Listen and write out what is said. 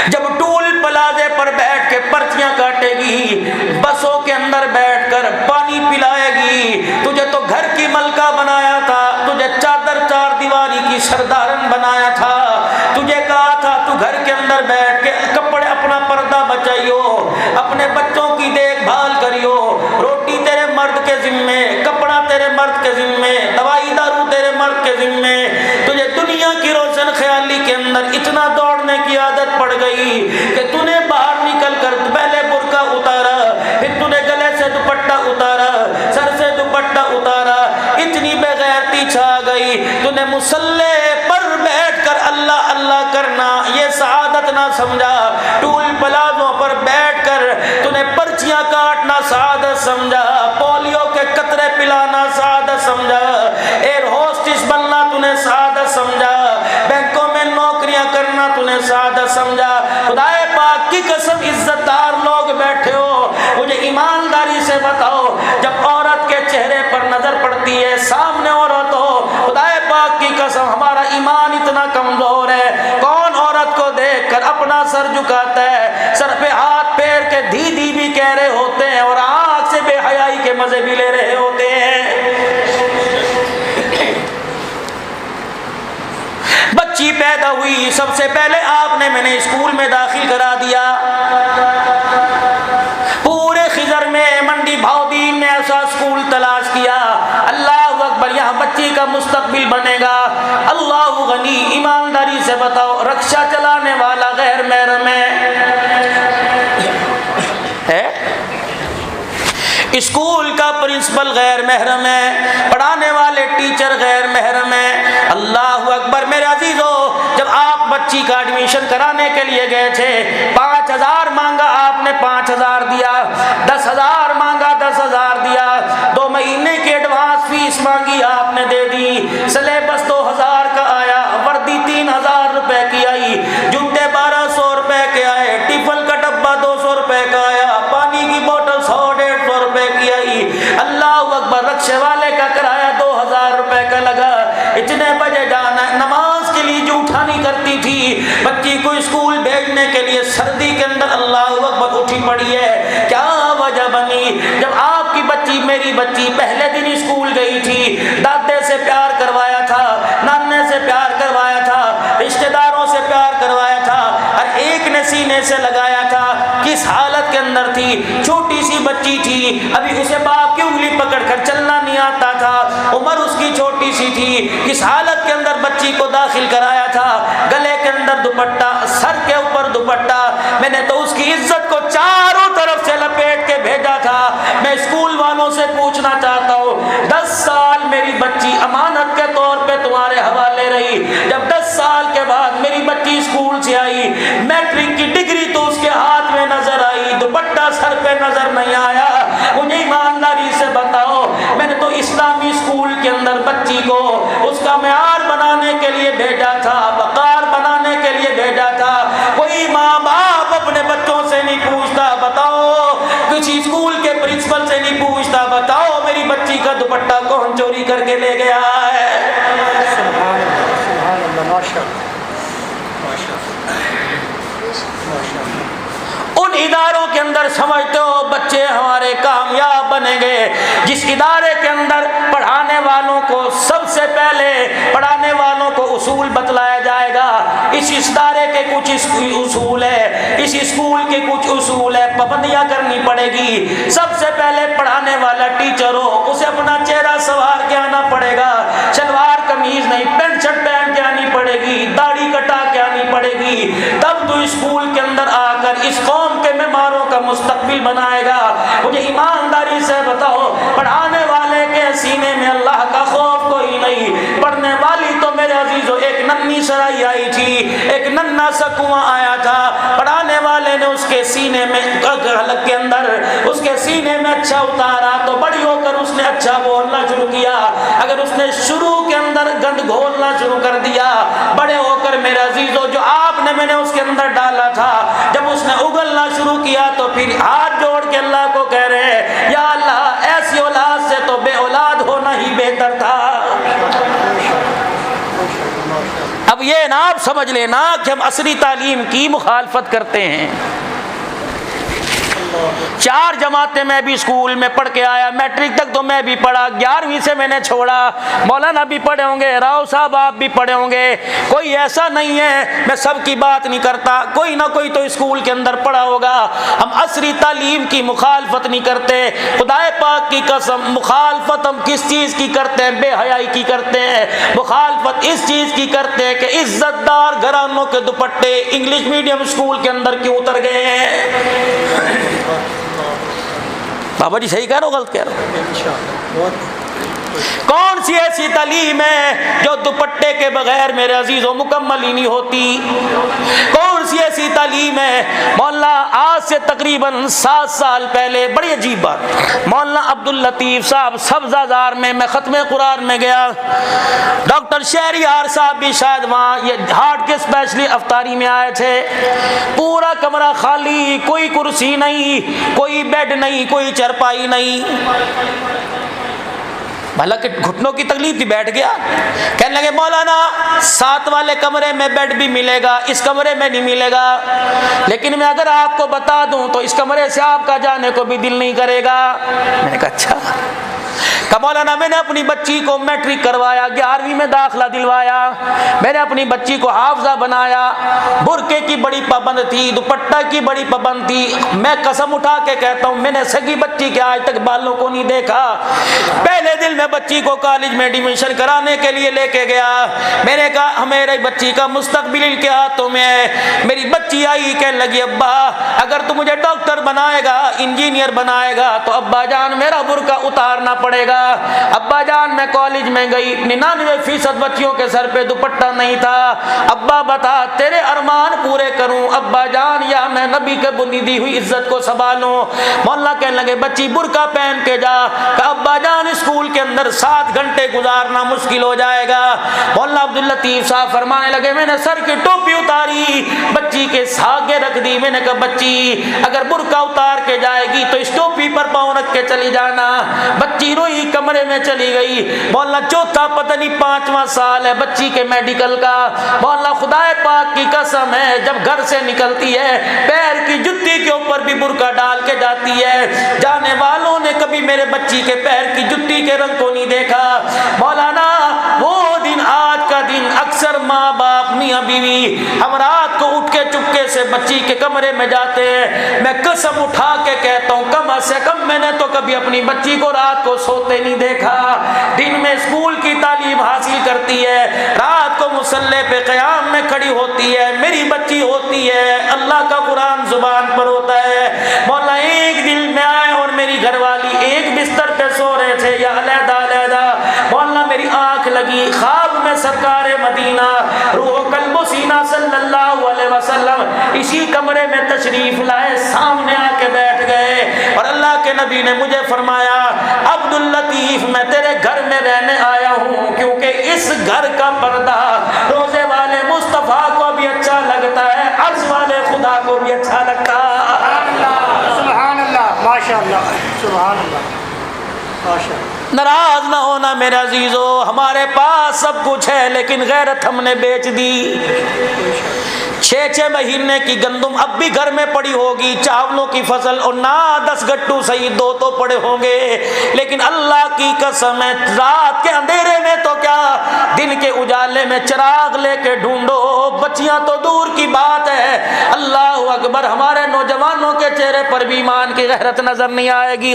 جب ٹول پلازے پر بیٹھ کے پرچیاں کاٹے گی، بسوں کے اندر بیٹھ کر پانی پلائے گی، تجھے تو گھر کی ملکہ بنایا تھا، تجھے چادر چار دیواری کی سردارن بنایا تھا، تجھے کہا تھا تو گھر کے اندر بیٹھ کے کپڑے اپنا پردہ بچائیو، اپنے بچوں کی دیکھ بھال کریو، روٹی تیرے مرد کے ذمے، کپڑا تیرے مرد کے ذمے، دوائی دارو تیرے مرد کے ذمے۔ تجھے دنیا کی روشن خیالی کے اندر اتنا دوڑنے کی عادت پڑ گئی کہ تو نے باہر نکل کر پہلے برقع اتارا، پھر تو نے گلے سے دوپٹہ اتارا، سر سے دوپٹہ اتارا، اتنی بے غیرتی چھا گئی، تو نے مصلی پر بیٹھ کر اللہ اللہ کرنا یہ سعادت نہ سمجھا، ٹول پلازوں پر بیٹھ کر تو نے پرچیاں کاٹنا سعادت سمجھا، پولیو کے قطرے پلانا سعادت سمجھا، ایئر ہوسٹس بننا تو نے سعادت سمجھا، بینکوں میں نوکریاں کرنا تو نے سعادت سمجھا۔ خدائے پاک کی قسم، عزت دار لوگ بیٹھے ہو، مجھے ایمانداری سے بتاؤ، جب عورت کے چہرے پر نظر پڑتی ہے، سامنے عورت ہو، خدائے پاک کی قسم ہمارا ایمان اتنا کمزور ہے، کون عورت کو دیکھ کر اپنا سر جھکاتا ہے، سر پہ ہاتھ پھیر کے دی دی بھی کہہ رہے ہوتے ہیں اور آنکھ سے بے حیائی کے مزے بھی لے رہے ہوتے ہیں۔ بچی پیدا ہوئی، سب سے پہلے آپ نے میں نے اسکول میں داخل کرا دیا، پورے خضر میں منڈی بھاؤدین میں ایسا اسکول تلاش کیا، اللہ اکبر، یہاں بچی کا مستقبل بنے گا، اللہ غنی، ایمانداری سے بتاؤ، رکشہ چلانے والا غیر محرم ہے، اسکول کا پرنسپل غیر محرم ہے، پڑھانے والے ٹیچر غیر محرم ہے، اللہ اکبر۔ میرے عزیزو، جب آپ بچی کا ایڈمیشن کرانے کے لیے گئے تھے، 5,000 مانگا، آپ نے 5,000 دیا، 10,000 مانگا، 10,000 دیا، 2 مہینے کی ایڈوانس فیس مانگی، آپ نے دے دی، سلیبس 2,000 کا آیا، وردی 3,000 روپے کی آئی، جوتے 1,200 روپے کے آئے، ٹفن کا ڈبہ 200 روپے کا آیا، پانی کی بوتل 100-150 روپے کی آئی، اللہ اکبر، رکشے والے کا کرایہ 2,000 روپے کا لگا، اتنے بجے جانا ہے، نماز کے لیے جو اٹھا نہیں کرتی تھی بچی کو اسکول بھیجنے کے لیے، سردی کے اندر اللہ اکبر اٹھی پڑی ہے، کیا وجہ بنی؟ جب آپ کی بچی، میری بچی پہلے دن اسکول گئی تھی، دادے سے پیار کروایا تھا، نانے سے پیار کروایا تھا، رشتہ داروں سے پیار کروایا تھا، ہر ایک نے سینے سے لگایا تھا، کس حالت کے اندر تھی، چھوٹی سی بچی تھی، ابھی اسے باپ کی انگلی پکڑ کر چلنا نہیں آتا تھا، عمر اس کی چھوٹی سی تھی، کس حالت کے اندر بچی کو داخل کرایا تھا، گلے کے اندر دوپٹہ، سر کے اوپر دوپٹہ، میں نے تو اس کی عزت کو چاروں طرف سے لپیٹ کے بھیجا تھا۔ میں اسکول والوں سے پوچھنا چاہتا ہوں، 10 سال میری بچی امانت کے طور پہ تمہارے حوالے رہی، جب 10 سال کے بعد میری بچی اسکول سے آئی، میٹرک کی ڈگری تو اس کے ہاتھ میں نظر آئی، دوپٹہ سر پہ نظر نہیں آیا، مجھے ایمانداری سے بتاؤ، میں نے تو اسلامی اسکول کے اندر بچی کو اس کا معیار بنانے کے لیے بھیجا تھا، وقار بنانے کے لیے بھیجا تھا، کوئی ماں باپ اپنے بچوں سے نہیں پوچھتا، بتاؤ کسی اسکول کے پرنسپل سے نہیں پوچھتا، بتاؤ میری بچی کا دوپٹہ کون چوری کر کے لے گیا ہے؟ سبحان اللہ، ماشاءاللہ، ان اداروں کے اندر سمجھتے ہو بچے ہمارے کامیاب بنیں گے جس ادارے کے اندر پڑھانے والوں کو سب سے پہلے پڑھانے والوں کو اصول بتلایا جائے گا، اس ادارے کے کچھ اصول ہے، اس اسکول کے کچھ اصول ہے، پابندیاں کرنی پڑے گی۔ سب سے پہلے پڑھانے والا ٹیچر ہو، اسے اپنا چہرہ سنوار کے آنا پڑے گا، شلوار قمیض نہیں، پینٹ شرٹ پہن کے آنی پڑے گی، داڑھی کٹا کے آنی پڑے گی، تب تو اسکول کے اندر آ کر اس قوم کے معماروں کا مستقبل بنائے گا۔ مجھے ایمانداری سے بتاؤ، پڑھانے والے کے سینے میں اللہ کا خوف کوئی نہیں، پڑھنے والی تو میرے عزیزو ایک ننھی سرائی آئی تھی، ایک ننھا سا کنواں آیا تھا، پڑھانے والے نے اس کے سینے میں حلق کے اندر اس کے سینے میں اچھا اتارا تو بڑی ہو کر اس نے اچھا بولنا شروع کیا، اگر اس نے شروع کے اندر گند گھولنا شروع کر دیا، بڑے ہو کر میرے عزیزو جو آپ نے میں نے اس کے اندر ڈالا تھا، جب اس نے اگلنا شروع کیا تو پھر ہاتھ جوڑ کے اللہ کو کہہ رہے ہیں، یا اللہ ایسی اولاد سے تو بے اولاد ہونا ہی بہتر تھا۔ اب یہ نا آپ سمجھ لینا کہ ہم عصری تعلیم کی مخالفت کرتے ہیں۔ 4 جماعتیں میں بھی اسکول میں پڑھ کے آیا، میٹرک تک تو میں بھی پڑھا، 11ویں سے میں نے چھوڑا۔ مولانا بھی پڑھے ہوں گے، راؤ صاحب آپ بھی پڑھے ہوں گے، کوئی ایسا نہیں ہے میں سب کی بات نہیں کرتا، کوئی نہ کوئی تو اسکول کے اندر پڑھا ہوگا۔ ہم عصری تعلیم کی مخالفت نہیں کرتے، خدا پاک کی قسم مخالفت ہم کس چیز کی کرتے ہیں؟ بے حیائی کی کرتے ہیں۔ مخالفت اس چیز کی کرتے ہیں کہ عزت دار گھرانوں کے دوپٹے انگلش میڈیم اسکول کے اندر کیوں اتر گئے ہیں؟ بابا جی صحیح کہہ رہا ہو غلط کہہ رہا ہو؟ کون سی ایسی تعلیم ہے جو دوپٹے کے بغیر میرے عزیزوں مکمل ہی نہیں ہوتی؟ کون سی ایسی تعلیم ہے؟ مولانا آج سے تقریباً 7 سال پہلے بڑی عجیب بات، مولانا عبداللطیف صاحب سبزہ زار میں ختم قرآن میں گیا، ڈاکٹر شہریار صاحب بھی شاید وہاں یہ ہارٹ کے اسپیشلی افطاری میں آئے تھے، پورا کمرہ خالی، کوئی کرسی نہیں، کوئی بیڈ نہیں، کوئی چرپائی نہیں۔ حالانکہ گھٹنوں کی تکلیف تھی، بیٹھ گیا، کہنے لگے مولانا 7 والے کمرے میں بیڈ بھی ملے گا، اس کمرے میں نہیں ملے گا، لیکن میں اگر آپ کو بتا دوں تو اس کمرے سے آپ کا جانے کو بھی دل نہیں کرے گا۔ میں نے کہا اچھا۔ کہ مولانا میں نے اپنی بچی کو میٹرک کروایا، 11ویں میں داخلہ دلوایا، میں نے اپنی بچی کو حافظہ بنایا، برقعے کی بڑی پابند تھی، دوپٹہ کی بڑی پابند تھی، میں قسم اٹھا کے کہتا ہوں میں نے سگی بچی کے آج تک بالوں کو نہیں دیکھا۔ پہلے دن میں بچی کو کالج میں ایڈمیشن کرانے کے لیے لے کے گیا، میں نے کہا میری بچی کا مستقبل ان کے ہاتھوں میں ہے۔ میری بچی آئی کہنے لگی ابا اگر تو مجھے ڈاکٹر بنائے گا، انجینئر بنائے گا تو ابا جان میرا برقع اتارنا پڑے گا۔ ابا جان میں کالج میں گئی، 99% بچیوں کے سر پہ دوپٹہ نہیں تھا، ابا بتا تیرے ارمان پورے کروں ابا جان یا میں نبی کے بنی دی ہوئی عزت کو سنبھالوں؟ مولانا کہنے لگے بچی برقع پہن کے جا۔ کہ ابا جان اسکول کے اندر 7 گھنٹے گزارنا مشکل ہو جائے گا۔ مولانا عبداللطیف صاحب فرمانے لگے میں نے سر کی ٹوپی اتاری، بچی کے ساگے رکھ دی، میں نے کہا بچی اگر برقع اتار کے جائے گی تو اس ٹوپی پر پاؤں رکھ کے چلی جانا۔ بچی روئی، کمرے میں چلی گئی۔ مولانا چوتھا پتہ نہیں 5واں سال ہے بچی کے میڈیکل کا، مولانا خدا پاک کی قسم ہے جب گھر سے نکلتی ہے پیر کی جتی کے اوپر بھی برقع ڈال کے جاتی ہے۔ جانے والوں نے کبھی میرے بچی کے پیر کی جتی کے رنگ کو نہیں دیکھا۔ مولانا وہ دن آج کا دن اکثر ماں باپ میاں بیوی ہم رات کو اٹھ کے چپکے سے بچی کے کمرے میں جاتے ہیں، میں قسم اٹھا کے کہتا ہوں کم از کم میں نے تو کبھی اپنی بچی کو رات کو سوتے نہیں دیکھا۔ دن میں اسکول کی تعلیم حاصل کرتی ہے، رات کو مصلی پہ قیام میں کھڑی ہوتی ہے، میری بچی ہوتی ہے، اللہ کا قرآن زبان پر ہوتا ہے۔ مولانا ایک دن میں آئے اور میری گھر والی ایک بستر پہ سو رہے تھے یا علیحدہ علیحدہ، مولانا میری آنکھ لگی، خواب میں سرکار مدینہ روح قلب و سینہ صلی اللہ علیہ وسلم اسی کمرے میں تشریف لائے، سامنے آ کے بیٹھ گئے اور اللہ کے نبی نے مجھے فرمایا عبداللطیف میں تیرے گھر میں رہنے آیا ہوں کیونکہ اس گھر کا پردہ روزے والے مصطفیٰ کو بھی اچھا لگتا ہے، عرش والے خدا کو بھی اچھا لگتا ہے۔ سبحان اللہ، ماشاء اللہ، سبحان اللہ، ماشاء اللہ۔ ناراض نہ ہونا میرے عزیزو، ہمارے پاس سب کچھ ہے لیکن غیرت ہم نے بیچ دی۔ 6 مہینے کی گندم اب بھی گھر میں پڑی ہوگی، چاولوں کی فصل اور نہ 10 گٹو صحیح 2 تو پڑے ہوں گے، لیکن اللہ کی قسم ہے رات کے اندھیرے میں تو کیا دن کے اجالے میں چراغ لے کے ڈھونڈو، بچیاں تو دور کی بات ہے۔ اللہ اکبر، ہمارے نوجوانوں کے چہرے پر بھی ایمان کی غیرت نظر نہیں آئے گی۔